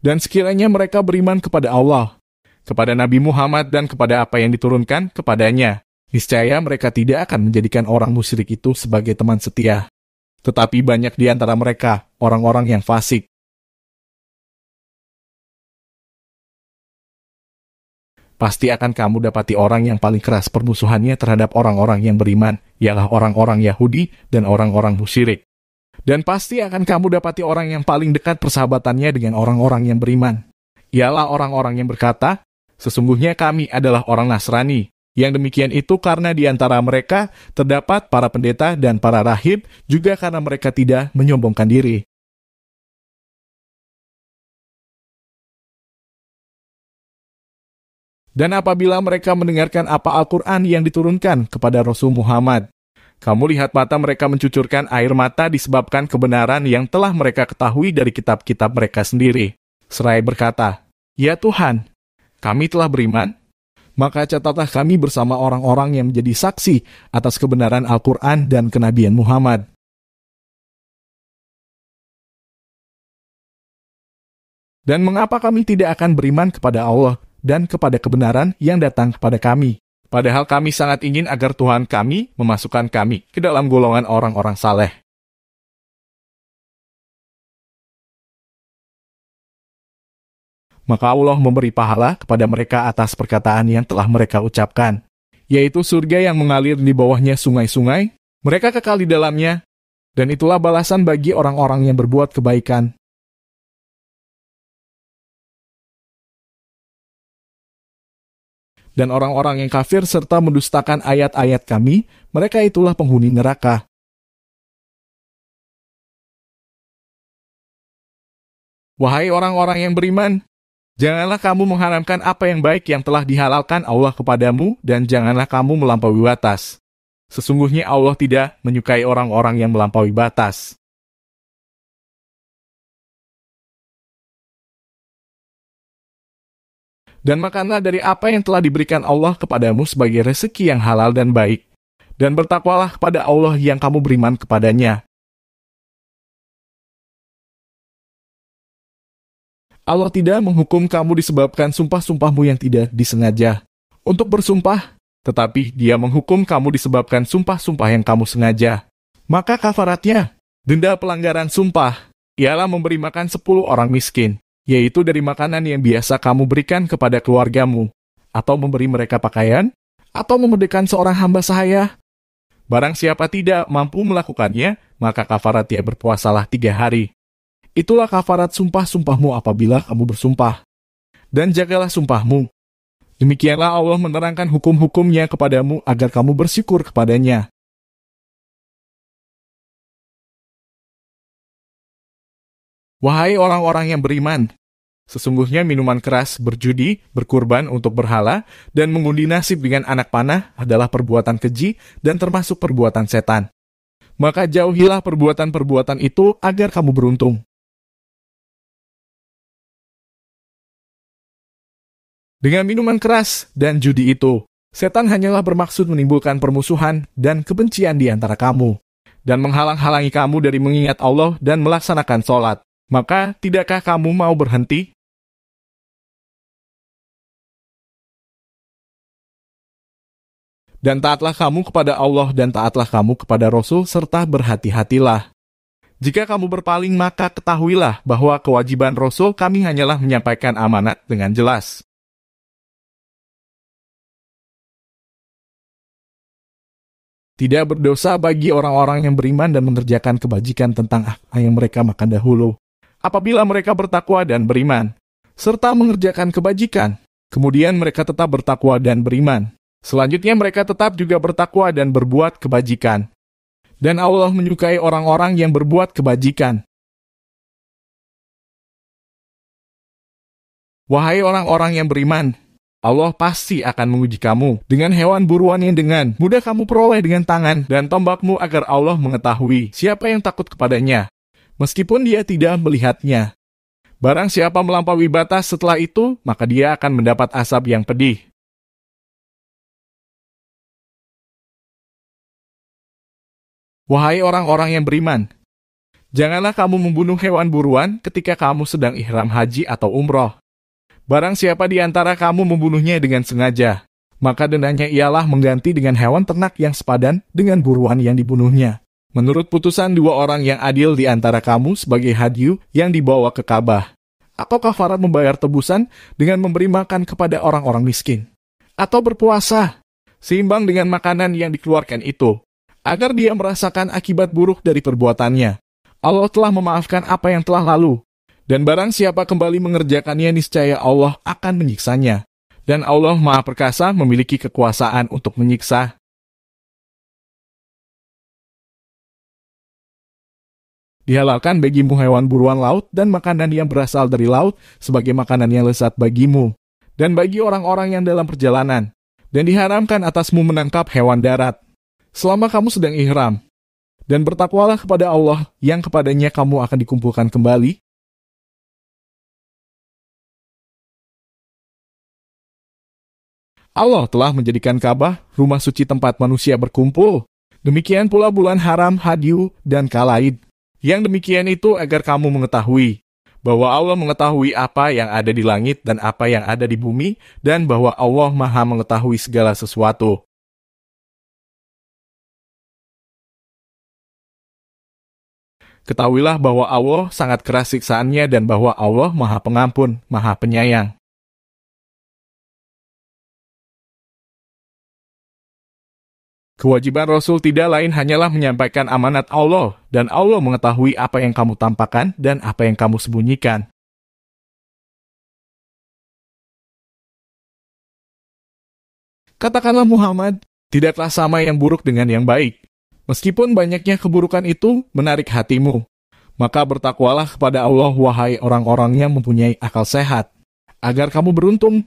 Dan sekiranya mereka beriman kepada Allah, kepada Nabi Muhammad dan kepada apa yang diturunkan kepadanya, niscaya mereka tidak akan menjadikan orang musyrik itu sebagai teman setia. Tetapi banyak di antara mereka orang-orang yang fasik. Pasti akan kamu dapati orang yang paling keras permusuhannya terhadap orang-orang yang beriman, ialah orang-orang Yahudi dan orang-orang musyrik. Dan pasti akan kamu dapati orang yang paling dekat persahabatannya dengan orang-orang yang beriman, ialah orang-orang yang berkata, sesungguhnya kami adalah orang Nasrani. Yang demikian itu karena di antara mereka terdapat para pendeta dan para rahib, juga karena mereka tidak menyombongkan diri. Dan apabila mereka mendengarkan apa Al-Quran yang diturunkan kepada Rasul Muhammad, kamu lihat mata mereka mencucurkan air mata disebabkan kebenaran yang telah mereka ketahui dari kitab-kitab mereka sendiri. Seraya berkata, "Ya Tuhan, kami telah beriman, maka catatlah kami bersama orang-orang yang menjadi saksi atas kebenaran Al-Quran dan kenabian Muhammad." Dan mengapa kami tidak akan beriman kepada Allah dan kepada kebenaran yang datang kepada kami? Padahal kami sangat ingin agar Tuhan kami memasukkan kami ke dalam golongan orang-orang saleh. Maka Allah memberi pahala kepada mereka atas perkataan yang telah mereka ucapkan, yaitu surga yang mengalir di bawahnya sungai-sungai, mereka kekal di dalamnya, dan itulah balasan bagi orang-orang yang berbuat kebaikan. Dan orang-orang yang kafir serta mendustakan ayat-ayat kami, mereka itulah penghuni neraka. Wahai orang-orang yang beriman, janganlah kamu mengharamkan apa yang baik yang telah dihalalkan Allah kepadamu, dan janganlah kamu melampaui batas. Sesungguhnya Allah tidak menyukai orang-orang yang melampaui batas. Dan makanlah dari apa yang telah diberikan Allah kepadamu sebagai rezeki yang halal dan baik. Dan bertakwalah kepada Allah yang kamu beriman kepadanya. Allah tidak menghukum kamu disebabkan sumpah-sumpahmu yang tidak disengaja untuk bersumpah, tetapi Dia menghukum kamu disebabkan sumpah-sumpah yang kamu sengaja. Maka kafaratnya, denda pelanggaran sumpah, ialah memberi makan 10 orang miskin, yaitu dari makanan yang biasa kamu berikan kepada keluargamu, atau memberi mereka pakaian, atau memerdekakan seorang hamba sahaya. Barang siapa tidak mampu melakukannya, maka kafaratnya berpuasalah 3 hari. Itulah kafarat sumpah-sumpahmu apabila kamu bersumpah. Dan jagalah sumpahmu. Demikianlah Allah menerangkan hukum-hukumnya kepadamu agar kamu bersyukur kepadanya. Wahai orang-orang yang beriman, sesungguhnya minuman keras, berjudi, berkurban untuk berhala, dan mengundi nasib dengan anak panah adalah perbuatan keji dan termasuk perbuatan setan. Maka jauhilah perbuatan-perbuatan itu agar kamu beruntung. Dengan minuman keras dan judi itu, setan hanyalah bermaksud menimbulkan permusuhan dan kebencian di antara kamu, dan menghalang-halangi kamu dari mengingat Allah dan melaksanakan sholat. Maka, tidakkah kamu mau berhenti? Dan taatlah kamu kepada Allah dan taatlah kamu kepada Rasul serta berhati-hatilah. Jika kamu berpaling maka ketahuilah bahwa kewajiban Rasul kami hanyalah menyampaikan amanat dengan jelas. Tidak berdosa bagi orang-orang yang beriman dan mengerjakan kebajikan tentang apa yang mereka makan dahulu. Apabila mereka bertakwa dan beriman, serta mengerjakan kebajikan, kemudian mereka tetap bertakwa dan beriman. Selanjutnya mereka tetap juga bertakwa dan berbuat kebajikan. Dan Allah menyukai orang-orang yang berbuat kebajikan. Wahai orang-orang yang beriman, Allah pasti akan menguji kamu dengan hewan buruan yang dengan mudah kamu peroleh dengan tangan dan tombakmu agar Allah mengetahui siapa yang takut kepadanya, meskipun dia tidak melihatnya. Barang siapa melampaui batas setelah itu, maka dia akan mendapat azab yang pedih. Wahai orang-orang yang beriman, Janganlah kamu membunuh hewan buruan ketika kamu sedang ihram haji atau umroh. Barang siapa di antara kamu membunuhnya dengan sengaja, maka dendanya ialah mengganti dengan hewan ternak yang sepadan dengan buruan yang dibunuhnya. Menurut putusan dua orang yang adil di antara kamu sebagai hadyu yang dibawa ke Ka'bah. Atau kafarat membayar tebusan dengan memberi makan kepada orang-orang miskin. Atau berpuasa, seimbang dengan makanan yang dikeluarkan itu, agar dia merasakan akibat buruk dari perbuatannya. Allah telah memaafkan apa yang telah lalu. Dan barang siapa kembali mengerjakannya, niscaya Allah akan menyiksanya. Dan Allah Maha Perkasa memiliki kekuasaan untuk menyiksa. Dihalalkan bagimu hewan buruan laut dan makanan yang berasal dari laut sebagai makanan yang lezat bagimu dan bagi orang-orang yang dalam perjalanan. Dan diharamkan atasmu menangkap hewan darat selama kamu sedang ihram. Dan bertakwalah kepada Allah yang kepadanya kamu akan dikumpulkan kembali. Allah telah menjadikan Ka'bah rumah suci tempat manusia berkumpul. Demikian pula bulan haram, hadyu, dan kalaid. Yang demikian itu agar kamu mengetahui bahwa Allah mengetahui apa yang ada di langit dan apa yang ada di bumi, dan bahwa Allah Maha mengetahui segala sesuatu. Ketahuilah bahwa Allah sangat keras siksaannya dan bahwa Allah Maha Pengampun, Maha Penyayang. Kewajiban Rasul tidak lain hanyalah menyampaikan amanat Allah, dan Allah mengetahui apa yang kamu tampakkan dan apa yang kamu sembunyikan. Katakanlah Muhammad, tidaklah sama yang buruk dengan yang baik. Meskipun banyaknya keburukan itu menarik hatimu, maka bertakwalah kepada Allah, wahai orang-orang yang mempunyai akal sehat, agar kamu beruntung